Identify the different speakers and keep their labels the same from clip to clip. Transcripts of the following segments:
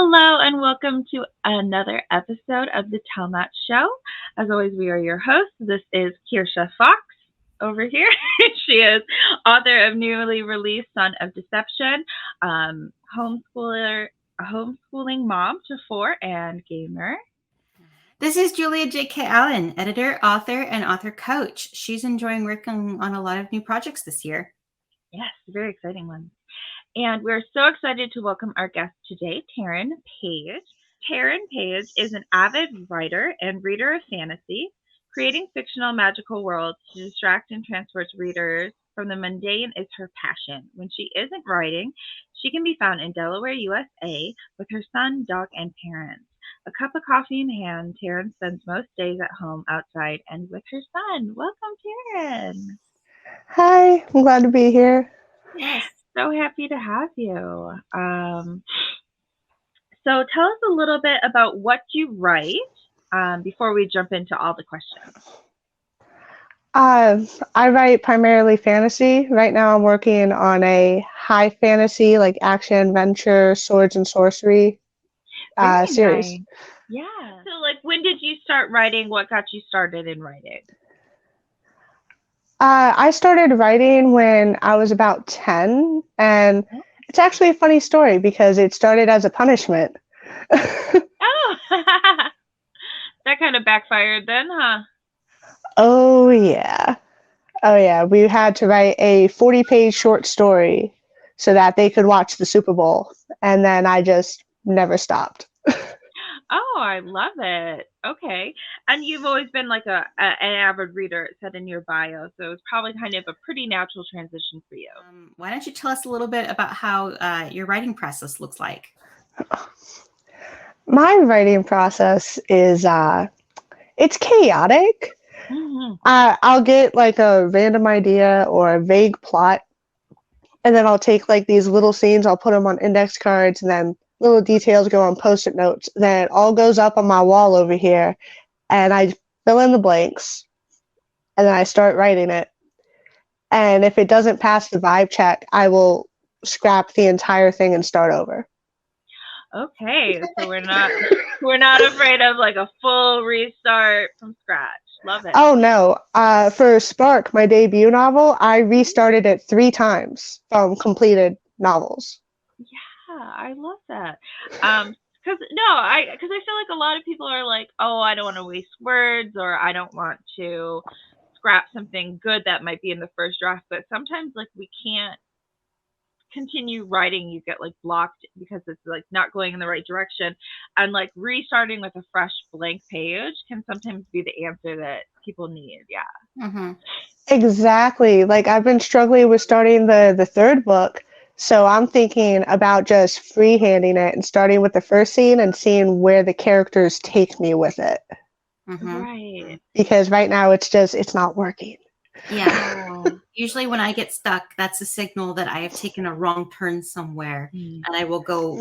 Speaker 1: Hello and welcome to another episode of the Tell Not Show. As always, we are your hosts. This is Kirsha Fox over here. She is author of newly released Son of Deception, homeschooler, a homeschooling mom to four, and gamer.
Speaker 2: This is Julia J.K. Allen, editor, author, and author coach. She's enjoying working on a lot of new projects this year.
Speaker 1: Yes, very exciting ones. And we're so excited to welcome our guest today, Taryn Page. Taryn Page is an avid writer and reader of fantasy. Creating fictional magical worlds to distract and transport readers from the mundane is her passion. When she isn't writing, she can be found in Delaware, USA, with her son, dog, and parents. A cup of coffee in hand, Taryn spends most days at home, outside, and with her son. Welcome, Taryn.
Speaker 3: Hi, I'm glad to be here.
Speaker 2: Yes.
Speaker 1: So happy to have you. So tell us a little bit about what you write before we jump into all the questions.
Speaker 3: I write primarily fantasy. Right now I'm working on a high fantasy, like action, adventure, swords and sorcery
Speaker 1: Very
Speaker 3: series.
Speaker 1: nice. Yeah. So like when did you start writing? What got you started in writing?
Speaker 3: I started writing when I was about 10, and it's actually a funny story because it started as a punishment.
Speaker 1: Oh, that kind of backfired then, huh?
Speaker 3: Oh, yeah. We had to write a 40-page short story so that they could watch the Super Bowl, and then I just never stopped.
Speaker 1: Oh, I love it. Okay. And you've always been like an avid reader, it said in your bio, so it's probably kind of a pretty natural transition for you.
Speaker 2: Why don't you tell us a little bit about how your writing process looks like?
Speaker 3: My writing process is it's chaotic.
Speaker 1: Mm-hmm.
Speaker 3: I'll get like a random idea or a vague plot, and then I'll take like these little scenes, I'll put them on index cards, and then little details go on post-it notes. Then it all goes up on my wall over here, and I fill in the blanks, and then I start writing it. And if it doesn't pass the vibe check, I will scrap the entire thing and start over.
Speaker 1: Okay, so we're not afraid of like a full restart from scratch. Love it.
Speaker 3: Oh no! For Spark, my debut novel, I restarted it 3 times from completed novels.
Speaker 1: Yeah, I love that. Because I feel like a lot of people are like, oh, I don't want to waste words, or I don't want to scrap something good that might be in the first draft. But sometimes like we can't continue writing, you get like blocked because it's like not going in the right direction, and like restarting with a fresh blank page can sometimes be the answer that people need. Yeah.
Speaker 2: Mm-hmm.
Speaker 3: Exactly. Like I've been struggling with starting the third book, so I'm thinking about just freehanding it and starting with the first scene and seeing where the characters take me with it.
Speaker 2: Mm-hmm.
Speaker 1: Right.
Speaker 3: Because right now it's not working.
Speaker 2: Yeah. Usually when I get stuck, that's a signal that I have taken a wrong turn somewhere, and I will go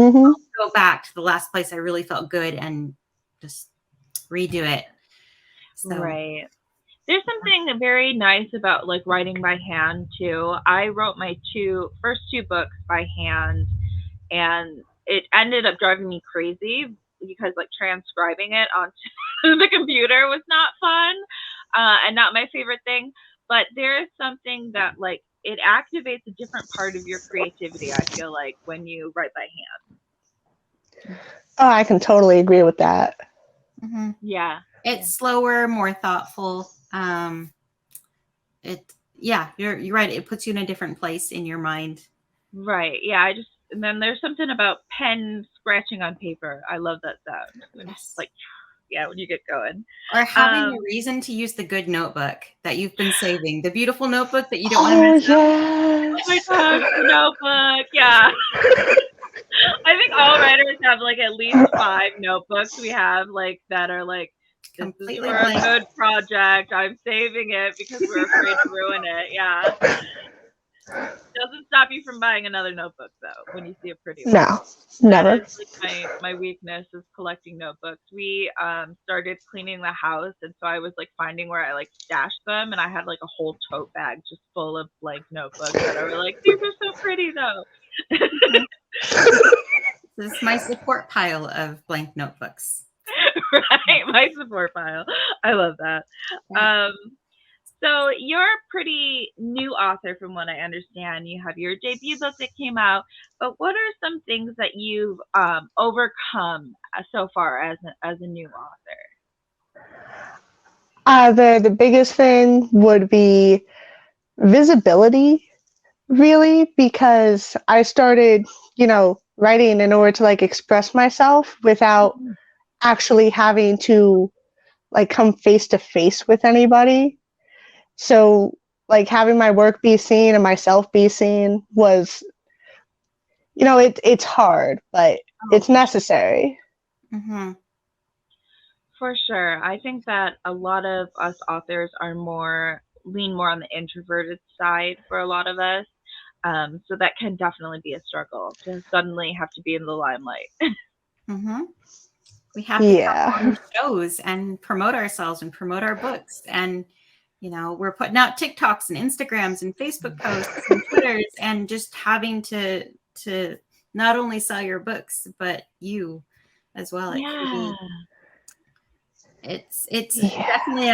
Speaker 2: back to the last place I really felt good and just redo it. So.
Speaker 1: Right. There's something very nice about like writing by hand too. I wrote my first two books by hand, and it ended up driving me crazy because like transcribing it onto the computer was not fun, and not my favorite thing. But there is something that like it activates a different part of your creativity, I feel like, when you write by hand.
Speaker 3: Oh, I can totally agree with that.
Speaker 2: Mm-hmm.
Speaker 1: Yeah.
Speaker 2: It's slower, more thoughtful. You're right. It puts you in a different place in your mind.
Speaker 1: Right. Yeah. And then there's something about pen scratching on paper. I love that sound.
Speaker 2: Yes.
Speaker 1: Like, yeah, when you get going.
Speaker 2: Or having a reason to use the good notebook that you've been saving. The beautiful notebook that you don't want to mess up.
Speaker 1: Oh my gosh, the notebook. Yeah. I think all writers have like at least 5 notebooks we have like that are like, this
Speaker 2: completely
Speaker 1: is for
Speaker 2: blank.
Speaker 1: a good project. I'm saving it because we're afraid to ruin it. Yeah. Doesn't stop you from buying another notebook though when you see a pretty one.
Speaker 3: No, never.
Speaker 1: That is like my weakness is collecting notebooks. We started cleaning the house, and so I was like finding where I like stashed them, and I had like a whole tote bag just full of blank notebooks that I were like, these are so pretty though.
Speaker 2: This is my support pile of blank notebooks.
Speaker 1: Right, my support pile. I love that.
Speaker 2: Yeah.
Speaker 1: So you're a pretty new author from what I understand. You have your debut book that came out, but what are some things that you've overcome so far as a new author?
Speaker 3: The biggest thing would be visibility, really, because I started, writing in order to like express myself without actually having to like come face to face with anybody. So like having my work be seen and myself be seen was, it's hard, but it's necessary.
Speaker 2: Mm-hmm.
Speaker 1: For sure. I think that a lot of us authors are lean more on the introverted side for a lot of us. So that can definitely be a struggle to suddenly have to be in the limelight.
Speaker 2: Mm-hmm. We have to come on shows and promote ourselves and promote our books. And, we're putting out TikToks and Instagrams and Facebook posts and Twitters and just having to not only sell your books, but you as well. It's definitely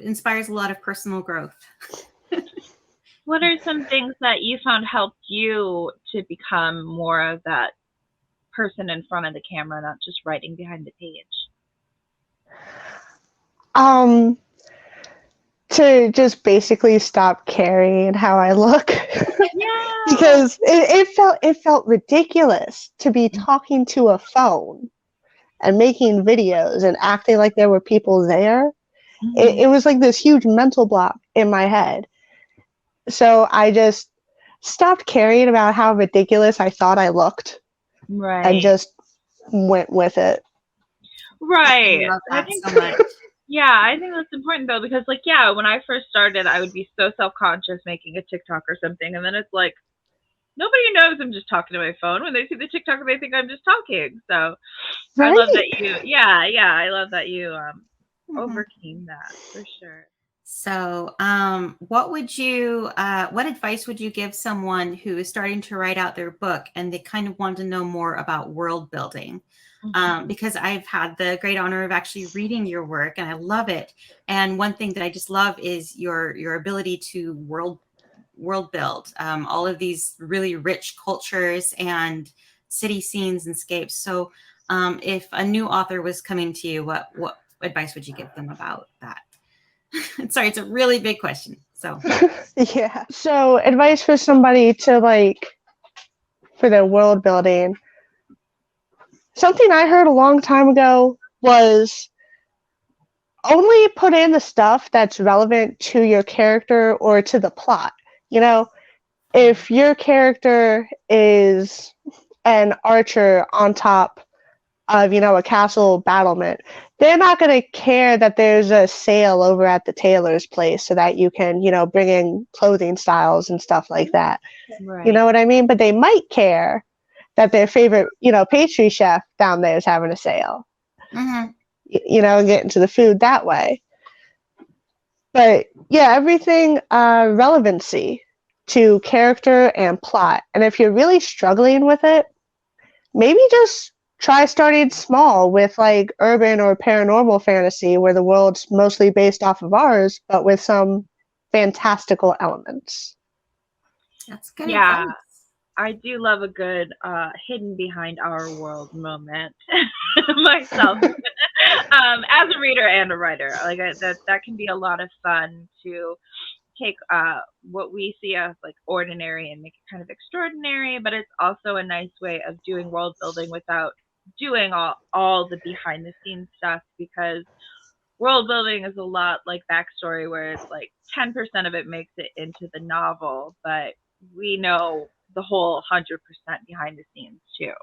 Speaker 2: inspires a lot of personal growth.
Speaker 1: What are some things that you found helped you to become more of that person in front of the camera, not just writing behind the page?
Speaker 3: To just basically stop caring how I look.
Speaker 1: Yeah.
Speaker 3: Because it felt ridiculous to be talking to a phone and making videos and acting like there were people there.
Speaker 1: Mm-hmm.
Speaker 3: It was like this huge mental block in my head. So I just stopped caring about how ridiculous I thought I looked.
Speaker 1: Right.
Speaker 3: And just went with it.
Speaker 1: Right.
Speaker 2: I love that so much.
Speaker 1: Yeah, I think that's important though, because when I first started, I would be so self-conscious making a TikTok or something, and then it's like nobody knows I'm just talking to my phone. When they see the TikTok, they think I'm just talking. So
Speaker 3: right?
Speaker 1: I love that you, I love that you overcame that for sure.
Speaker 2: So, what advice would you give someone who is starting to write out their book and they kind of want to know more about world building? Because I've had the great honor of actually reading your work and I love it. And one thing that I just love is your ability to world build all of these really rich cultures and city scenes and scapes. So, if a new author was coming to you, what advice would you give them about that? Sorry, it's a really big question. So
Speaker 3: yeah. So advice for somebody to for their world building. Something I heard a long time ago was only put in the stuff that's relevant to your character or to the plot. If your character is an archer on top of, a castle battlement, they're not going to care that there's a sale over at the tailor's place so that you can, bring in clothing styles and stuff like that.
Speaker 1: Right.
Speaker 3: You know what I mean? But they might care that their favorite, pastry chef down there is having a sale.
Speaker 2: Mm-hmm.
Speaker 3: Get into the food that way. But yeah, everything relevancy to character and plot. And if you're really struggling with it, maybe just try starting small with urban or paranormal fantasy where the world's mostly based off of ours, but with some fantastical elements.
Speaker 2: That's good.
Speaker 1: Yeah.
Speaker 2: Advice.
Speaker 1: I do love a good hidden behind our world moment myself, as a reader and a writer. That can be a lot of fun to take what we see as ordinary and make it kind of extraordinary, but it's also a nice way of doing world building without doing all the behind the scenes stuff, because world building is a lot like backstory where it's 10% of it makes it into the novel, but we know the whole 100% behind the scenes too.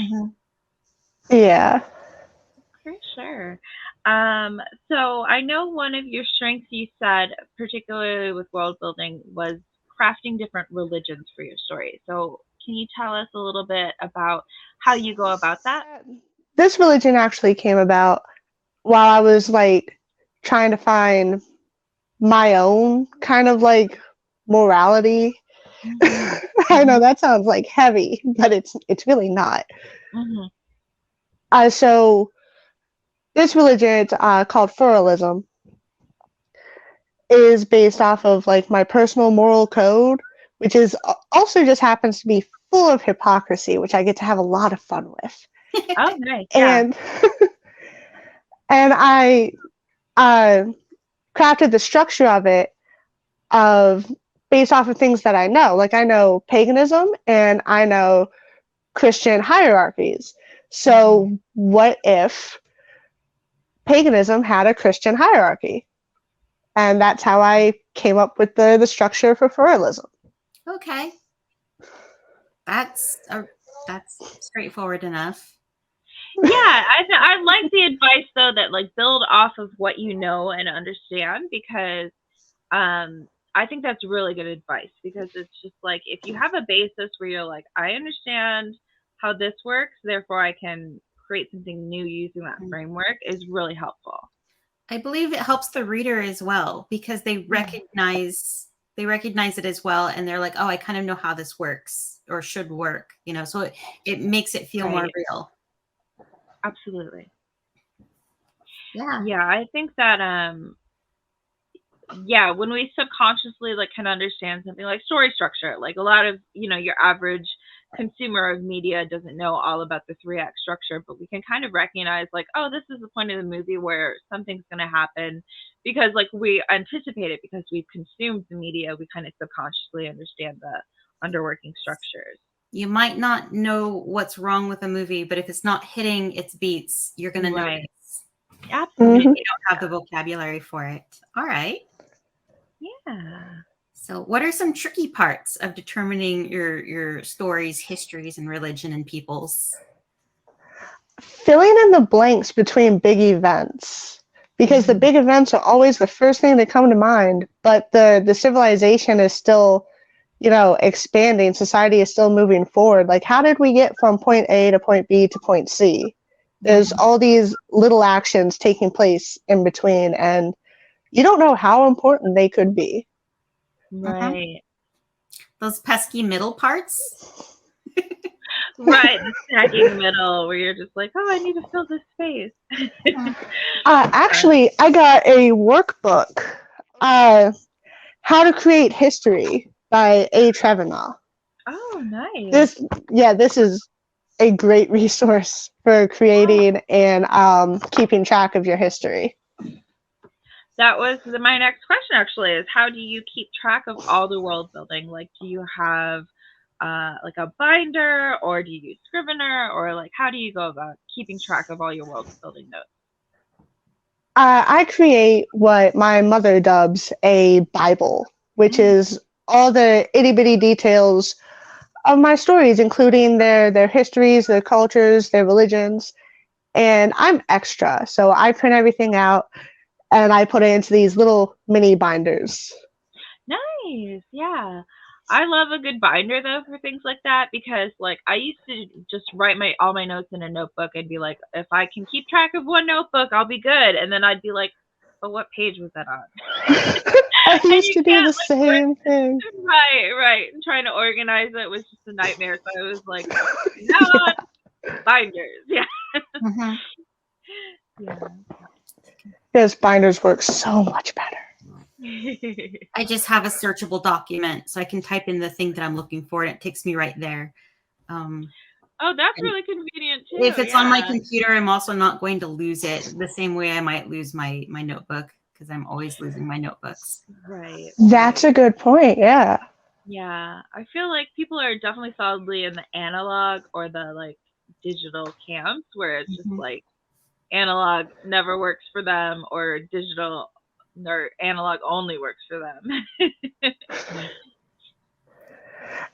Speaker 2: Mm-hmm.
Speaker 3: Yeah.
Speaker 1: For sure. So I know one of your strengths you said, particularly with world building, was crafting different religions for your story. So can you tell us a little bit about how you go about that?
Speaker 3: This religion actually came about while I was trying to find my own kind of morality I know that sounds like heavy, but it's really not. So this religion called pluralism is based off of like my personal moral code, which is also just happens to be full of hypocrisy, which I get to have a lot of fun with.
Speaker 1: Oh, nice. Yeah.
Speaker 3: And I crafted the structure of it based off of things that I know. Like I know paganism and I know Christian hierarchies. So what if paganism had a Christian hierarchy? And that's how I came up with the structure for pluralism.
Speaker 2: Okay. That's straightforward enough.
Speaker 1: Yeah, I like the advice though that like build off of what you know and understand, because I think that's really good advice, because it's just like if you have a basis where you're like, I understand how this works, therefore I can create something new using that framework, is really helpful.
Speaker 2: I believe it helps the reader as well, because they recognize it as well, and they're like, oh, I kind of know how this works or should work, so it makes it feel more real.
Speaker 1: Absolutely.
Speaker 2: Yeah,
Speaker 1: I think that when we subconsciously like can understand something like story structure, like a lot of your average consumer of media doesn't know all about the 3-act structure, but we can kind of recognize like, oh, this is the point of the movie where something's going to happen, because like we anticipate it because we've consumed the media. We kind of subconsciously understand the underworking structures.
Speaker 2: You might not know what's wrong with a movie, but if it's not hitting its beats, you're going to notice.
Speaker 1: Absolutely.
Speaker 2: You don't have the vocabulary for it. All right.
Speaker 1: Yeah.
Speaker 2: So what are some tricky parts of determining your stories, histories, and religion and peoples?
Speaker 3: Filling in the blanks between big events, because the big events are always the first thing that come to mind, but the civilization is still, expanding. Society is still moving forward. Like, how did we get from point A to point B to point C? There's all these little actions taking place in between, and you don't know how important they could be.
Speaker 1: Right.
Speaker 2: Those pesky middle parts.
Speaker 1: Right, the snagging middle where you're just like, oh, I need to fill this space.
Speaker 3: Actually, I got a workbook, How to Create History by A. Trevenagh.
Speaker 1: Oh, nice.
Speaker 3: This is a great resource for creating and keeping track of your history.
Speaker 1: That was my next question, actually, is how do you keep track of all the world building? Like, do you have like a binder, or do you use Scrivener, or like how do you go about keeping track of all your world building notes?
Speaker 3: I create what my mother dubs a Bible, which is all the itty bitty details of my stories, including their histories, their cultures, their religions. And I'm extra, so I print everything out and I put it into these little mini binders.
Speaker 1: Nice. Yeah. I love a good binder though for things like that, because like I used to just write all my notes in a notebook and be like, if I can keep track of one notebook, I'll be good. And then I'd be like, oh, what page was that on?
Speaker 3: I used to do the same thing.
Speaker 1: Right. And trying to organize it was just a nightmare. So I was like, no, binders. Yeah.
Speaker 3: Yeah. Because binders work so much better.
Speaker 2: I just have a searchable document, so I can type in the thing that I'm looking for, and it takes me right there.
Speaker 1: Oh, that's really convenient too.
Speaker 2: If it's on my computer, I'm also not going to lose it the same way I might lose my notebook, because I'm always losing my notebooks.
Speaker 1: Right.
Speaker 3: That's a good point. Yeah.
Speaker 1: Yeah, I feel like people are definitely solidly in the analog or the like digital camps, where it's just like analog never works for them, or digital or analog only works for them.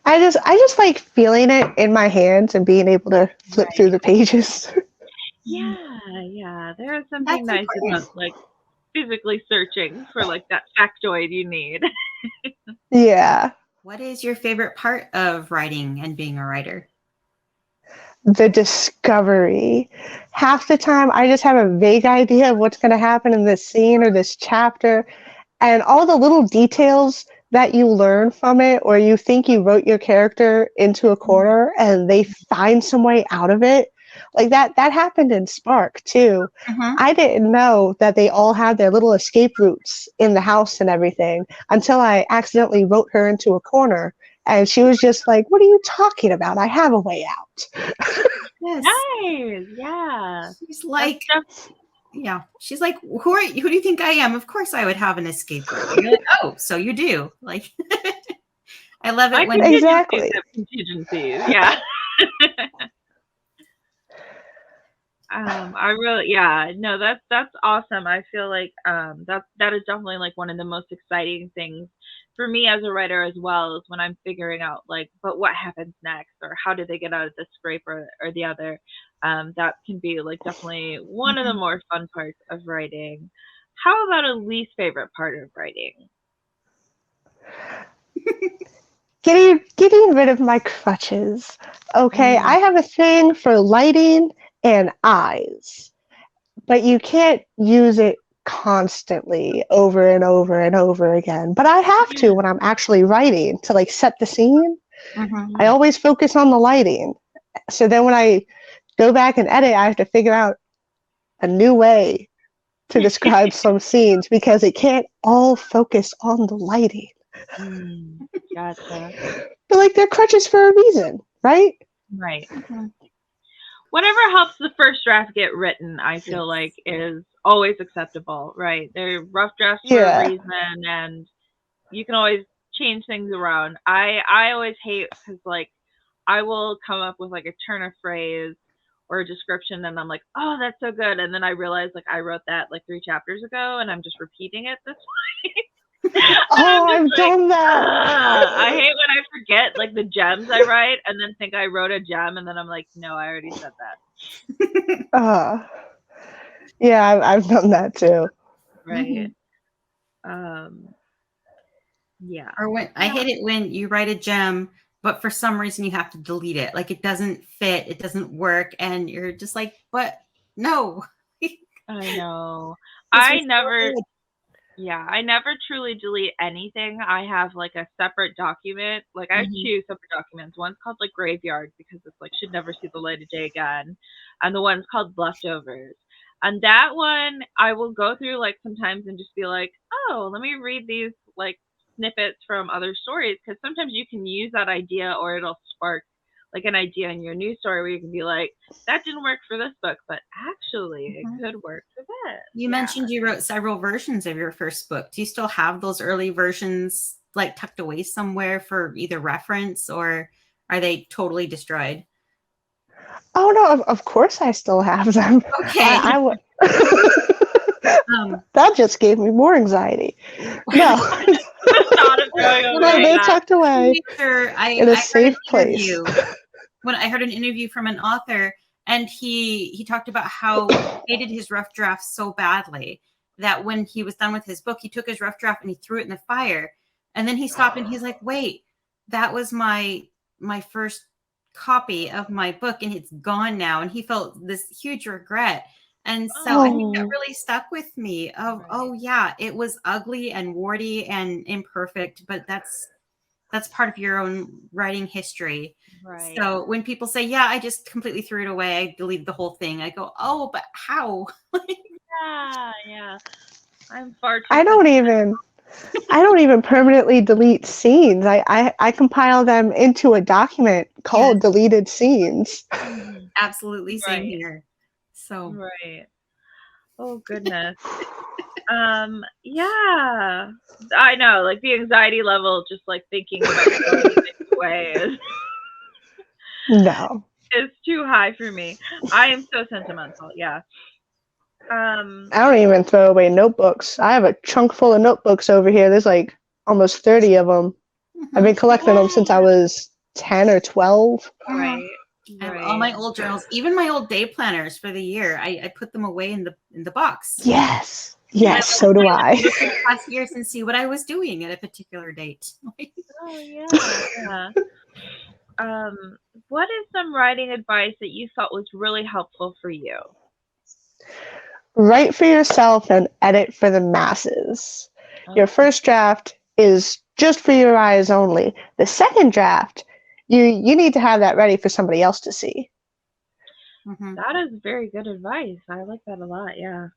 Speaker 3: I just like feeling it in my hands and being able to flip through the pages.
Speaker 1: Yeah. There is something nice about like physically searching for like that factoid you need.
Speaker 3: Yeah.
Speaker 2: What is your favorite part of writing and being a writer?
Speaker 3: The discovery. Half the time I just have a vague idea of what's going to happen in this scene or this chapter, and all the little details that you learn from it, or you think you wrote your character into a corner and they find some way out of it. Like that happened in Spark too. I didn't know that they all had their little escape routes in the house and everything until I accidentally wrote her into a corner, and she was just like, "What are you talking about? I have a way out."
Speaker 2: Yes.
Speaker 1: Nice. Yeah.
Speaker 2: She's like, yeah. She's like, who do you think I am? Of course I would have an escape route. You're like, oh, so you do. Like, I love it when
Speaker 3: Exactly.
Speaker 1: Contingencies. Yeah. I really, no, that's awesome. I feel like that is definitely like one of the most exciting things for me as a writer as well, is when I'm figuring out like, but what happens next, or how do they get out of this scrape or the other. That can be like definitely one of the more fun parts of writing. How about a least favorite part of writing?
Speaker 3: Getting rid of my crutches. Okay, I have a thing for lighting and eyes, but you can't use it constantly over and over and over again. But I have to when I'm actually writing to like set the scene. I always focus on the lighting. So then when I go back and edit, I have to figure out a new way to describe some scenes because it can't all focus on the lighting.
Speaker 1: Gotcha.
Speaker 3: But like they're crutches for a reason, right?
Speaker 1: Right. Whatever helps the first draft get written, I feel like is always acceptable, right? They're rough drafts for a reason, and you can always change things around. I always hate because like I will come up with like a turn of phrase or a description, and I'm like, oh, that's so good, and then I realize like I wrote that like 3 chapters ago, and I'm just repeating it this way.
Speaker 3: Oh, I've done that.
Speaker 1: I hate when I forget like the gems I write and then think I wrote a gem, and then I'm like, no, I already said that.
Speaker 3: Yeah, I've done that too.
Speaker 1: Right. Yeah.
Speaker 2: Or when I hate it when you write a gem, but for some reason you have to delete it. Like it doesn't fit, it doesn't work, and you're just like, but no.
Speaker 1: I know. I never truly delete anything. I have like a separate document. Like I have 2 separate documents. One's called like Graveyard because it's like should never see the light of day again. And the one's called Leftovers. And that one I will go through like sometimes and just be like, oh, let me read these like snippets from other stories, because sometimes you can use that idea or it'll spark like an idea in your new story where you can be like, that didn't work for this book, but actually it could work for this.
Speaker 2: You mentioned you wrote several versions of your first book. Do you still have those early versions like tucked away somewhere for either reference, or are they totally destroyed?
Speaker 3: Oh no, of course I still have them.
Speaker 2: Okay.
Speaker 3: That just gave me more anxiety. No. They're tucked away in a safe place.
Speaker 2: When I heard an interview from an author, and he talked about how he hated his rough drafts so badly that when he was done with his book, he took his rough draft and he threw it in the fire. And then he stopped and he's like, wait, that was my first copy of my book and it's gone now. And he felt this huge regret. And so I think that really stuck with me of, oh yeah, it was ugly and warty and imperfect, but that's part of your own writing history. Right. So when people say, yeah, I just completely threw it away, I deleted the whole thing, I go, oh, but how?
Speaker 1: Yeah. I'm far too
Speaker 3: I don't even permanently delete scenes. I compile them into a document called deleted scenes.
Speaker 2: Absolutely, same here. So
Speaker 1: right. Oh goodness. Yeah, I know, like the anxiety level just like thinking about throwing things away is too high for me. I am so sentimental. Yeah.
Speaker 3: I don't even throw away notebooks. I have a trunk full of notebooks over here. There's like almost 30 of them. I've been collecting them since I was 10 or 12.
Speaker 1: Right.
Speaker 2: I have all my old journals, even my old day planners for the year. I put them away in the box.
Speaker 3: Yes, so do I.
Speaker 2: Past years and see what I was doing at a particular date.
Speaker 1: Oh yeah. What is some writing advice that you thought was really helpful for you?
Speaker 3: Write for yourself and edit for the masses. Your first draft is just for your eyes only. The second draft, you need to have that ready for somebody else to see.
Speaker 1: That is very good advice. I like that a lot. Yeah.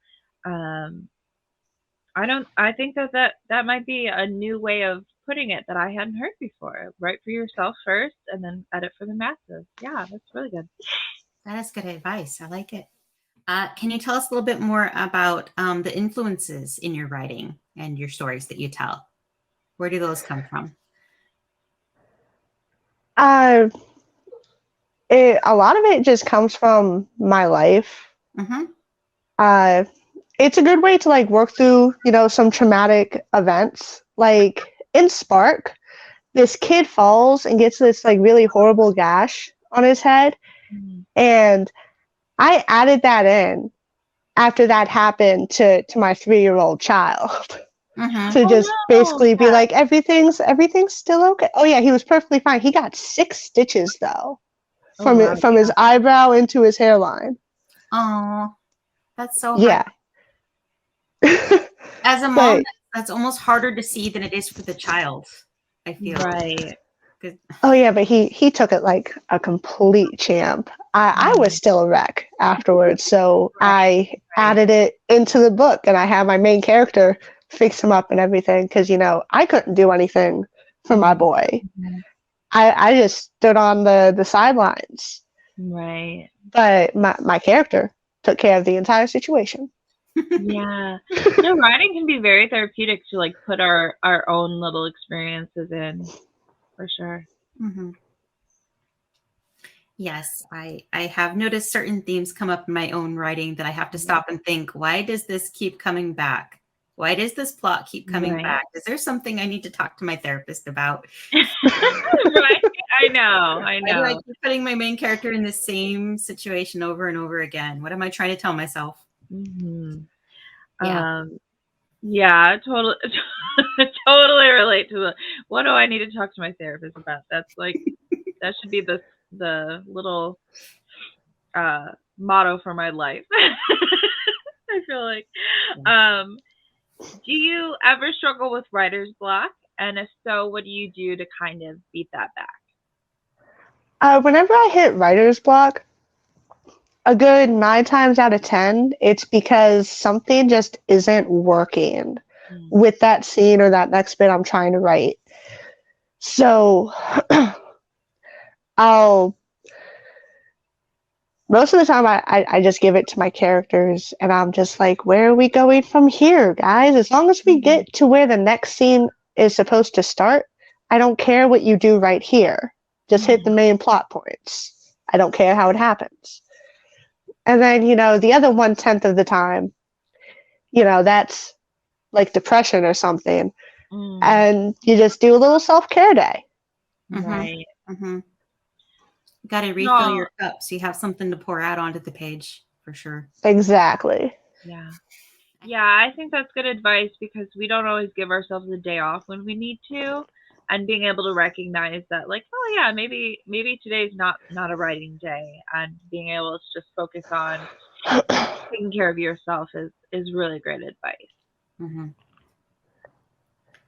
Speaker 1: I think that might be a new way of putting it that I hadn't heard before. Write for yourself first and then edit for the masses. Yeah, that's really good.
Speaker 2: That is good advice. I like it. Can you tell us a little bit more about the influences in your writing and your stories that you tell? Where do those come from?
Speaker 3: A lot of it just comes from my life. It's a good way to like work through, some traumatic events. Like in Spark, this kid falls and gets this like really horrible gash on his head. And I added that in after that happened to my 3-year-old child. To just basically be like, everything's still okay. Oh yeah, he was perfectly fine. He got 6 stitches though, from his eyebrow into his hairline.
Speaker 2: Oh, that's so
Speaker 3: hard.
Speaker 2: As a mom, that's almost harder to see than it is for the child, I feel.
Speaker 1: Right.
Speaker 3: Oh yeah, but he took it like a complete champ. I was still a wreck afterwards, so I added it into the book, and I had my main character fix him up and everything, because I couldn't do anything for my boy. I just stood on the sidelines.
Speaker 1: Right.
Speaker 3: But my character took care of the entire situation.
Speaker 1: Yeah. No, writing can be very therapeutic to like put our own little experiences in, for sure.
Speaker 2: Yes, I have noticed certain themes come up in my own writing that I have to stop and think, why does this keep coming back? Why does this plot keep coming back? Is there something I need to talk to my therapist about?
Speaker 1: Right. I know.
Speaker 2: Why do I keep putting my main character in the same situation over and over again? What am I trying to tell myself?
Speaker 1: Yeah, totally, totally relate to what do I need to talk to my therapist about? That's like, that should be the little motto for my life. I feel like. Do you ever struggle with writer's block? And if so, what do you do to kind of beat that back?
Speaker 3: Whenever I hit writer's block, a good 9 times out of 10, it's because something just isn't working with that scene or that next bit I'm trying to write. So most of the time I just give it to my characters, and I'm just like, where are we going from here, guys? As long as we get to where the next scene is supposed to start, I don't care what you do right here. Just hit the main plot points. I don't care how it happens. And then, the other 1/10 of the time, that's like depression or something. And you just do a little self-care day.
Speaker 1: Right.
Speaker 2: You got to refill your cup so you have something to pour out onto the page, for sure.
Speaker 3: Exactly.
Speaker 1: Yeah. Yeah, I think that's good advice, because we don't always give ourselves a day off when we need to. And being able to recognize that, like, oh yeah, maybe today's not a writing day, and being able to just focus on taking care of yourself is really great advice.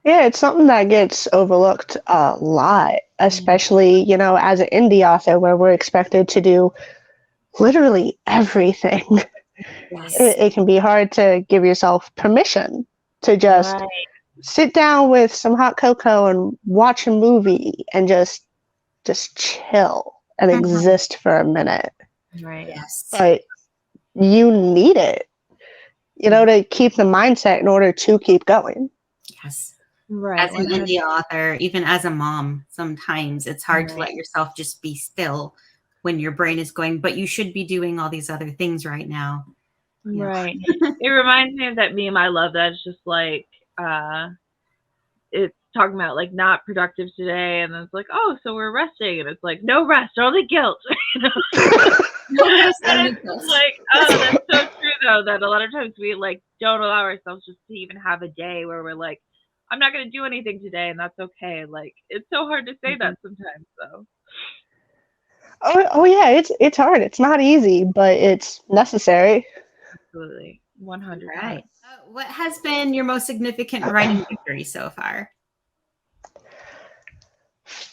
Speaker 3: Yeah, it's something that gets overlooked a lot, especially, as an indie author, where we're expected to do literally everything.
Speaker 2: Yes.
Speaker 3: It can be hard to give yourself permission to just sit down with some hot cocoa and watch a movie and just chill and exist for a minute.
Speaker 1: Right.
Speaker 2: Yes.
Speaker 3: But you need it, to keep the mindset in order to keep going.
Speaker 2: Yes.
Speaker 1: Right.
Speaker 2: As an indie author, even as a mom, sometimes it's hard to let yourself just be still when your brain is going, but you should be doing all these other things right now.
Speaker 1: Right. It reminds me of that meme I love that's just like, it's talking about like not productive today, and then it's like, oh, so we're resting, and it's like, no rest, only guilt.
Speaker 2: No rest, only
Speaker 1: It's
Speaker 2: guilt.
Speaker 1: like, oh, that's so true though, that a lot of times we like don't allow ourselves just to even have a day where we're like, I'm not going to do anything today, and that's okay. Like, it's so hard to say that sometimes, though.
Speaker 3: Oh yeah, it's hard. It's not easy, but it's necessary.
Speaker 1: Absolutely. 100%.
Speaker 2: Right. What has been your most significant writing victory so far?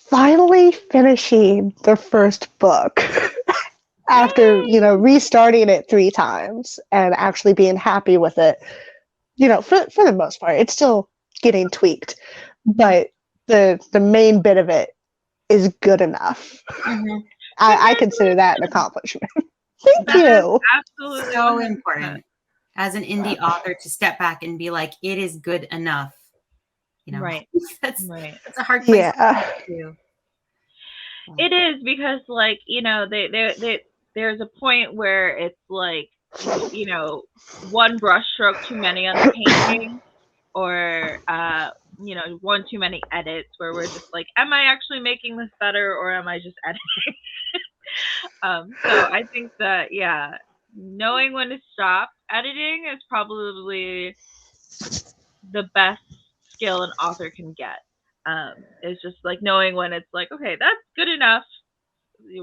Speaker 3: finally finishing the first book after, restarting it 3 times and actually being happy with it. For the most part, it's still getting tweaked, but the main bit of it is good enough.
Speaker 2: Mm-hmm.
Speaker 3: I consider that an accomplishment. Thank you.
Speaker 1: Absolutely
Speaker 2: so important as an indie author to step back and be like, it is good enough.
Speaker 1: Right.
Speaker 2: That's
Speaker 1: right.
Speaker 2: That's a hard place
Speaker 3: Yeah.
Speaker 2: to do.
Speaker 1: It is because, like, there's a point where it's like, one brush stroke too many on the painting, or one too many edits where we're just like, am I actually making this better or am I just editing? So I think that, knowing when to stop editing is probably the best skill an author can get. It's just like knowing when it's like, okay, that's good enough.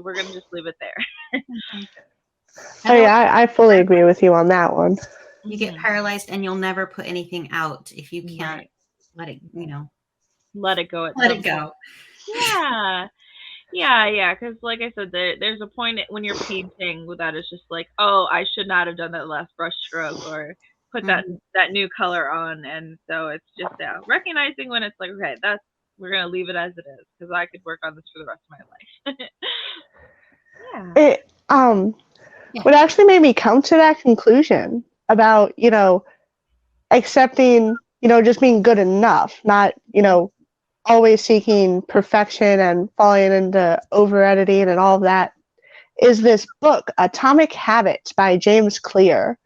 Speaker 1: We're gonna just leave it there.
Speaker 3: Oh yeah, I fully agree with you on that one.
Speaker 2: You get paralyzed and you'll never put anything out if you can't
Speaker 1: Right.
Speaker 2: let it,
Speaker 1: let it go.
Speaker 2: let it go.
Speaker 1: Yeah. Because, like I said, there's a point when you're painting that it's just like, oh, I should not have done that last brush stroke or put that new color on, and so it's just recognizing when it's like, okay, we're gonna leave it as it is because I could work on this for the rest of my life.
Speaker 3: It what actually made me come to that conclusion about accepting just being good enough, not always seeking perfection and falling into over editing and all of that, is this book Atomic Habits by James Clear,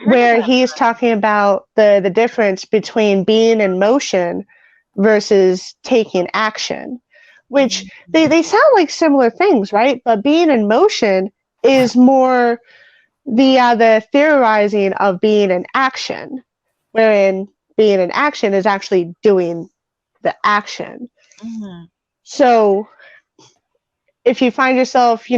Speaker 3: where he's talking about the difference between being in motion versus taking action, which they sound like similar things, right? But being in motion is more the theorizing of being in action, wherein being in action is actually doing the action. So if you find yourself,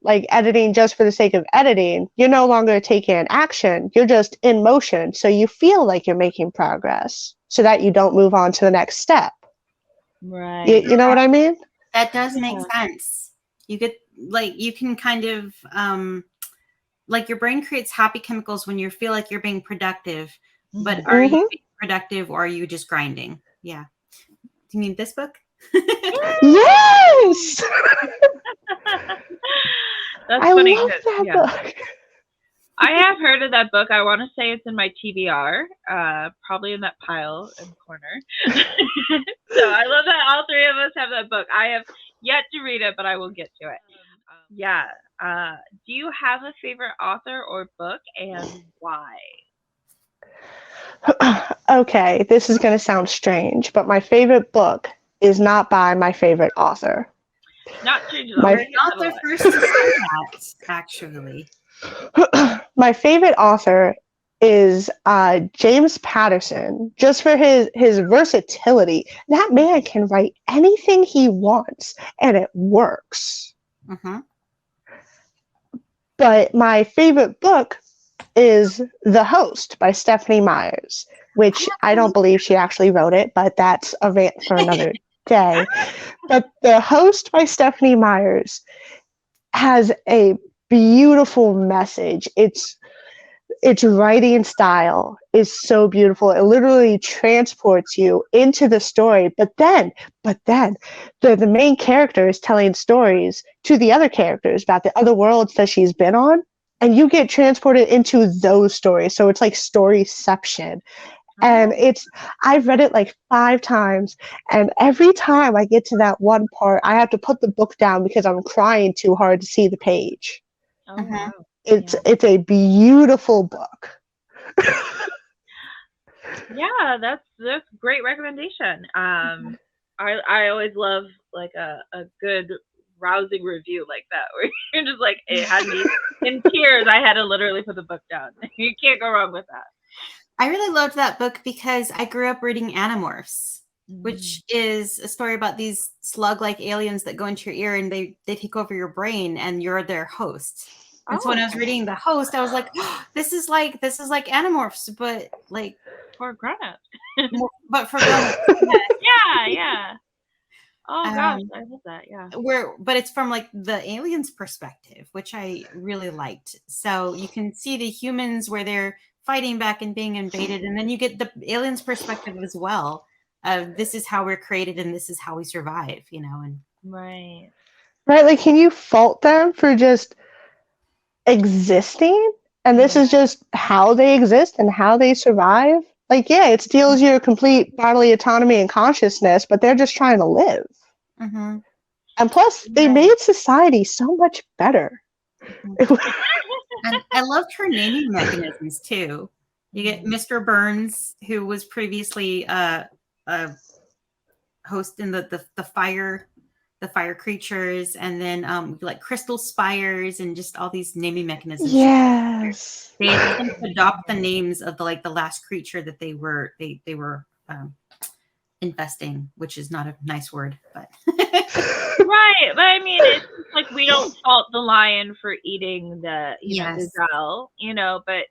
Speaker 3: like editing just for the sake of editing, you're no longer taking an action, you're just in motion. So you feel like you're making progress so that you don't move on to the next step.
Speaker 1: Right.
Speaker 3: You know what I mean?
Speaker 2: That does make sense. You can kind of, like your brain creates happy chemicals when you feel like you're being productive, but are you being productive or are you just grinding? Yeah. Do you mean this book?
Speaker 3: Yes!
Speaker 1: That's
Speaker 3: I
Speaker 1: funny.
Speaker 3: love that book.
Speaker 1: I have heard of that book. I want to say it's in my TBR, probably in that pile in the corner. So I love that all three of us have that book. I have yet to read it, but I will get to it. Yeah. Do you have a favorite author or book, and why?
Speaker 3: Okay, this is going to sound strange, but my favorite book is not by my favorite author.
Speaker 1: Not strange.
Speaker 2: You're not the first to say that, actually.
Speaker 3: My favorite author is James Patterson, just for his versatility. That man can write anything he wants, and it works. But my favorite book is The Host by Stephanie Myers, which I don't believe she actually wrote it, but that's a rant for another day. But The Host by Stephanie Myers has a beautiful message. Its writing style is so beautiful. It literally transports you into the story. But then the main character is telling stories to the other characters about the other worlds that she's been on, and you get transported into those stories. So it's like storyception. And I've read it like 5 times, and every time I get to that one part, I have to put the book down because I'm crying too hard to see the page.
Speaker 1: Oh, wow.
Speaker 3: It's a beautiful book.
Speaker 1: Yeah, that's a great recommendation. I always love like a good rousing review like that where you're just like, it had me in tears. I had to literally put the book down. You can't go wrong with that.
Speaker 2: I really loved that book because I grew up reading Animorphs, which is a story about these slug-like aliens that go into your ear and they take over your brain and you're their host. And so when I was reading The Host, I was like, oh, this is like Animorphs, but like
Speaker 1: for grown-ups.
Speaker 2: But for grown-ups.
Speaker 1: Yeah. Oh gosh, I love that. Yeah.
Speaker 2: But it's from like the aliens' perspective, which I really liked. So you can see the humans where they're fighting back and being invaded, and then you get the aliens' perspective as well. This is how we're created, and this is how we survive. And
Speaker 1: Right.
Speaker 3: Right? Like, can you fault them for just existing? And this is just how they exist and how they survive? Like, yeah, it steals your complete bodily autonomy and consciousness, but they're just trying to live.
Speaker 2: mm-hmm.
Speaker 3: And plus, they made society so much better.
Speaker 2: And I loved her naming mechanisms too. You get Mr. Burns, who was previously a host in the fire creatures, and then like crystal spires and just all these naming mechanisms.
Speaker 3: Yes.
Speaker 2: They had to adopt the names of the last creature that they were infesting, which is not a nice word, but
Speaker 1: right. But I mean, it's just like we don't fault the lion for eating the gazelle, but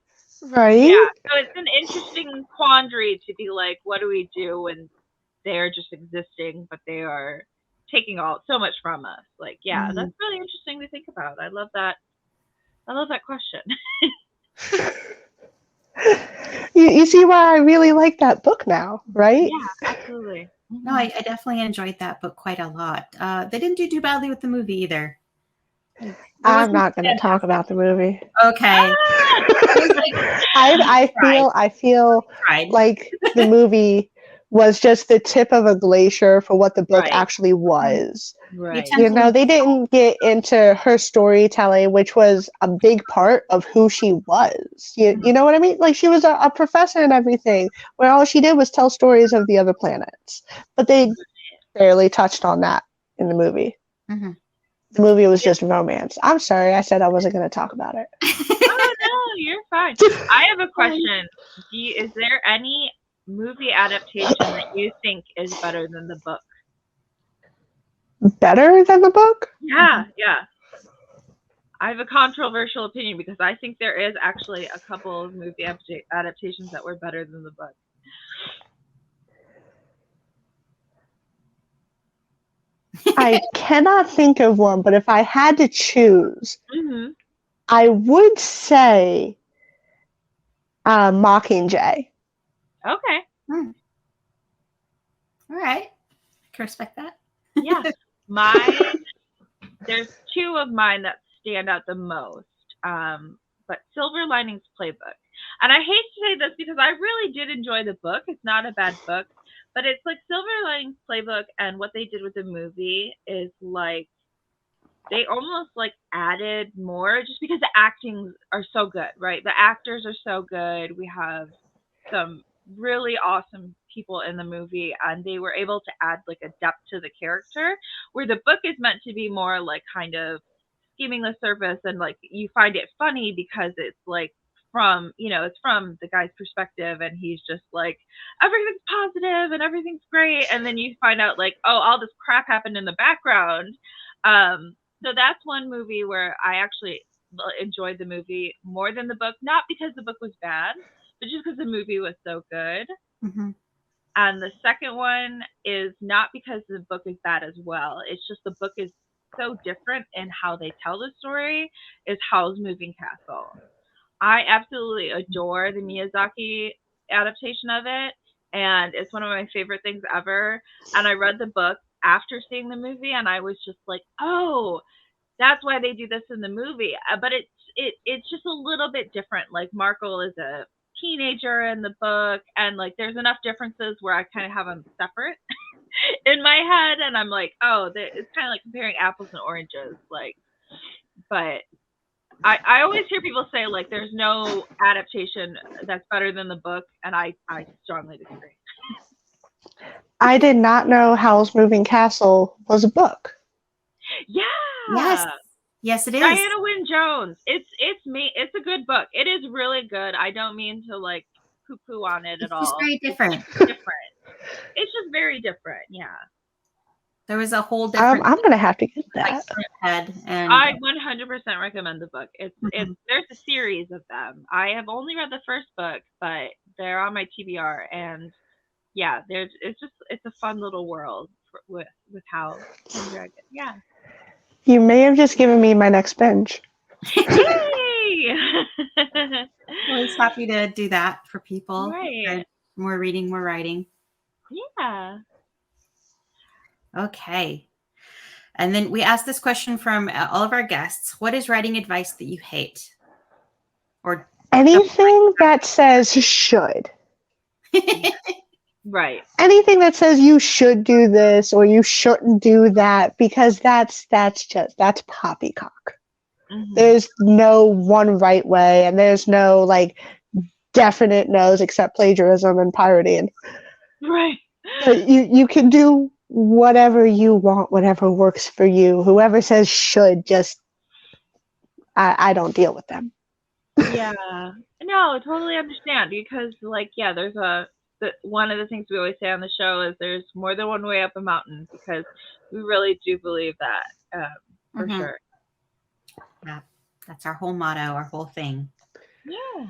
Speaker 3: right.
Speaker 1: Yeah, so it's an interesting quandary to be like, what do we do when they're just existing, but they are taking so much from us? Like, yeah, that's really interesting to think about. I love that. I love that question.
Speaker 3: You see why I really like that book now, right?
Speaker 1: Yeah, absolutely.
Speaker 2: No, I definitely enjoyed that book quite a lot. They didn't do too badly with the movie either.
Speaker 3: I'm not going to talk about the movie.
Speaker 2: Okay.
Speaker 3: I feel like the movie was just the tip of a glacier for what the book actually was.
Speaker 1: Right.
Speaker 3: They didn't get into her storytelling, which was a big part of who she was. You know what I mean? Like, she was a professor and everything, where all she did was tell stories of the other planets. But they barely touched on that in the movie.
Speaker 2: Mm-hmm.
Speaker 3: The movie was just romance. I'm sorry, I said I wasn't going to talk about it.
Speaker 1: Oh, no, you're fine. I have a question. Is there any movie adaptation that you think is better than the book?
Speaker 3: Better than the book?
Speaker 1: Yeah. I have a controversial opinion because I think there is actually a couple of movie adaptations that were better than the book.
Speaker 3: I cannot think of one, but if I had to choose, I would say Mockingjay.
Speaker 1: Okay.
Speaker 2: All right. I can respect that.
Speaker 1: Yeah. There's two of mine that stand out the most. But Silver Linings Playbook. And I hate to say this because I really did enjoy the book. It's not a bad book. But it's like Silver Linings Playbook, and what they did with the movie is like they almost like added more just because the actings are so good, right? The actors are so good. We have some really awesome people in the movie, and they were able to add like a depth to the character where the book is meant to be more like kind of skimming the surface, and like you find it funny because it's like it's from the guy's perspective, and he's just like everything's positive and everything's great, and then you find out like, oh, all this crap happened in the background. So that's one movie where I actually enjoyed the movie more than the book, not because the book was bad, but just because the movie was so good. And the second one is not because the book is bad as well. It's just the book is so different in how they tell the story, is Howl's Moving Castle. I absolutely adore the Miyazaki adaptation of it, and it's one of my favorite things ever. And I read the book after seeing the movie, and I was just like, oh, that's why they do this in the movie. But it's just a little bit different. Like Markle is a teenager in the book, and like there's enough differences where I kind of have them separate in my head, and I'm like, oh, it's kind of like comparing apples and oranges. Like, but I always hear people say like there's no adaptation that's better than the book, and I strongly disagree.
Speaker 3: I did not know Howl's Moving Castle was a book.
Speaker 1: Yeah.
Speaker 2: Yes, it is.
Speaker 1: Diana Wynne Jones. It's a good book. It is really good. I don't mean to like poo-poo on it at all.
Speaker 2: It's very different.
Speaker 1: It's just very different. Yeah.
Speaker 2: There was a whole different.
Speaker 3: I'm gonna have to get that.
Speaker 1: I 100% recommend the book. There's a series of them. I have only read the first book, but they're on my TBR, and yeah, it's a fun little world with how you read it. Yeah.
Speaker 3: You may have just given me my next binge.
Speaker 1: Yay!
Speaker 2: Always happy to do that for people.
Speaker 1: Right.
Speaker 2: More reading, more writing.
Speaker 1: Yeah.
Speaker 2: Okay. And then we asked this question from all of our guests. What is writing advice that you hate? Or
Speaker 3: anything that says should.
Speaker 1: Right.
Speaker 3: Anything that says you should do this or you shouldn't do that, because that's poppycock.
Speaker 1: Mm-hmm.
Speaker 3: There's no one right way, and there's no like definite no's except plagiarism and pirating.
Speaker 1: Right.
Speaker 3: But you can do whatever you want, whatever works for you. Whoever says should, just I don't deal with them.
Speaker 1: Yeah. No, totally understand, because like, yeah, there's one of the things we always say on the show is there's more than one way up a mountain, because we really do believe that, for sure.
Speaker 2: Yeah, that's our whole motto, our whole thing.
Speaker 1: Yeah.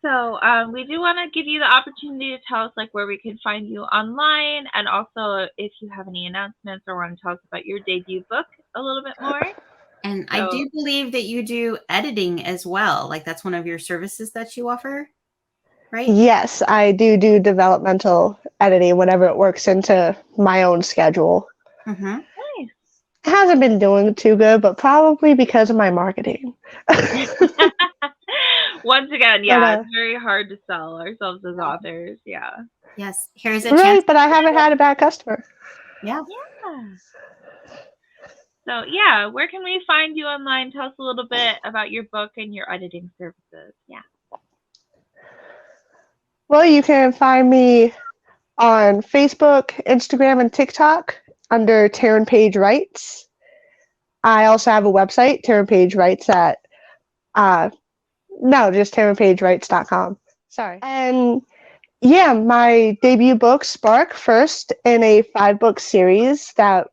Speaker 1: So we do want to give you the opportunity to tell us like where we can find you online, and also if you have any announcements or want to tell us about your debut book a little bit more.
Speaker 2: And I do believe that you do editing as well. Like that's one of your services that you offer, right?
Speaker 3: Yes, I do developmental editing whenever it works into my own schedule.
Speaker 2: Mm-hmm.
Speaker 1: Nice.
Speaker 3: It hasn't been doing too good, but probably because of my marketing.
Speaker 1: Once again, yeah, it's very hard to sell ourselves as authors. Yeah.
Speaker 2: Yes. Here's a
Speaker 3: right,
Speaker 2: chance.
Speaker 3: But I haven't had a bad customer.
Speaker 2: Yeah.
Speaker 1: Yeah. So yeah, where can we find you online? Tell us a little bit about your book and your editing services. Yeah.
Speaker 3: Well, you can find me on Facebook, Instagram, and TikTok under Taryn Page Writes. I also have a website, Taryn Page Writes at just TarynPageWrites.com. Sorry. And yeah, my debut book, Spark, first in a 5-book series that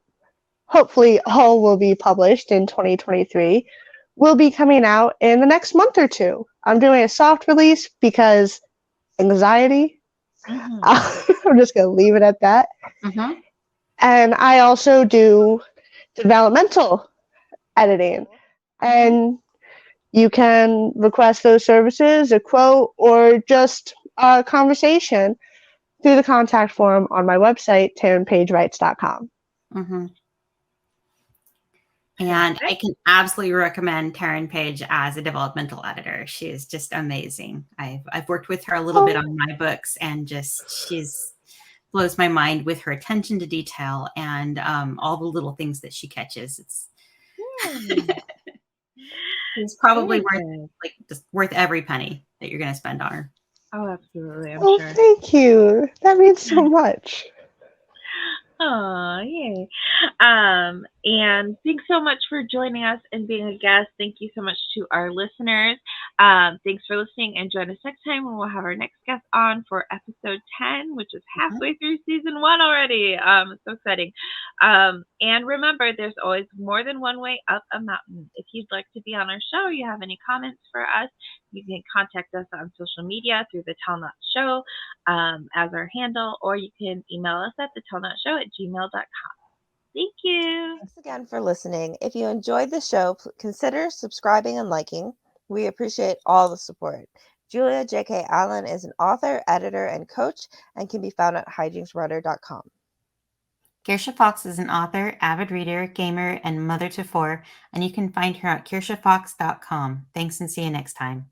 Speaker 3: hopefully all will be published in 2023, will be coming out in the next month or two. I'm doing a soft release because anxiety.
Speaker 1: Mm-hmm.
Speaker 3: I'm just going to leave it at that.
Speaker 2: Mm-hmm.
Speaker 3: And I also do developmental editing. And you can request those services, a quote, or just a conversation through the contact form on my website, TarynPageWrites.com.
Speaker 2: Mm-hmm. And I can absolutely recommend Taryn Page as a developmental editor. She is just amazing. I've worked with her a little bit on my books, and she's blows my mind with her attention to detail and all the little things that she catches. It's probably worth every penny that you're going to spend on her.
Speaker 1: Oh, absolutely. I'm sure.
Speaker 3: Thank you. That means so much.
Speaker 1: Oh, yay. And thanks so much for joining us and being a guest. Thank you so much to our listeners. Thanks for listening, and join us next time when we'll have our next guest on for episode 10, which is halfway through season 1 already. It's so exciting. And remember, there's always more than one way up a mountain. If you'd like to be on our show, or you have any comments for us, you can contact us on social media through the Tell Not Show as our handle, or you can email us at thetellnotshow@gmail.com. Thank you.
Speaker 4: Thanks again for listening. If you enjoyed the show, consider subscribing and liking. We appreciate all the support. Julia J.K. Allen is an author, editor, and coach, and can be found at hijinksrudder.com.
Speaker 2: Kirsha Fox is an author, avid reader, gamer, and mother to 4, and you can find her at kirshafox.com. Thanks, and see you next time.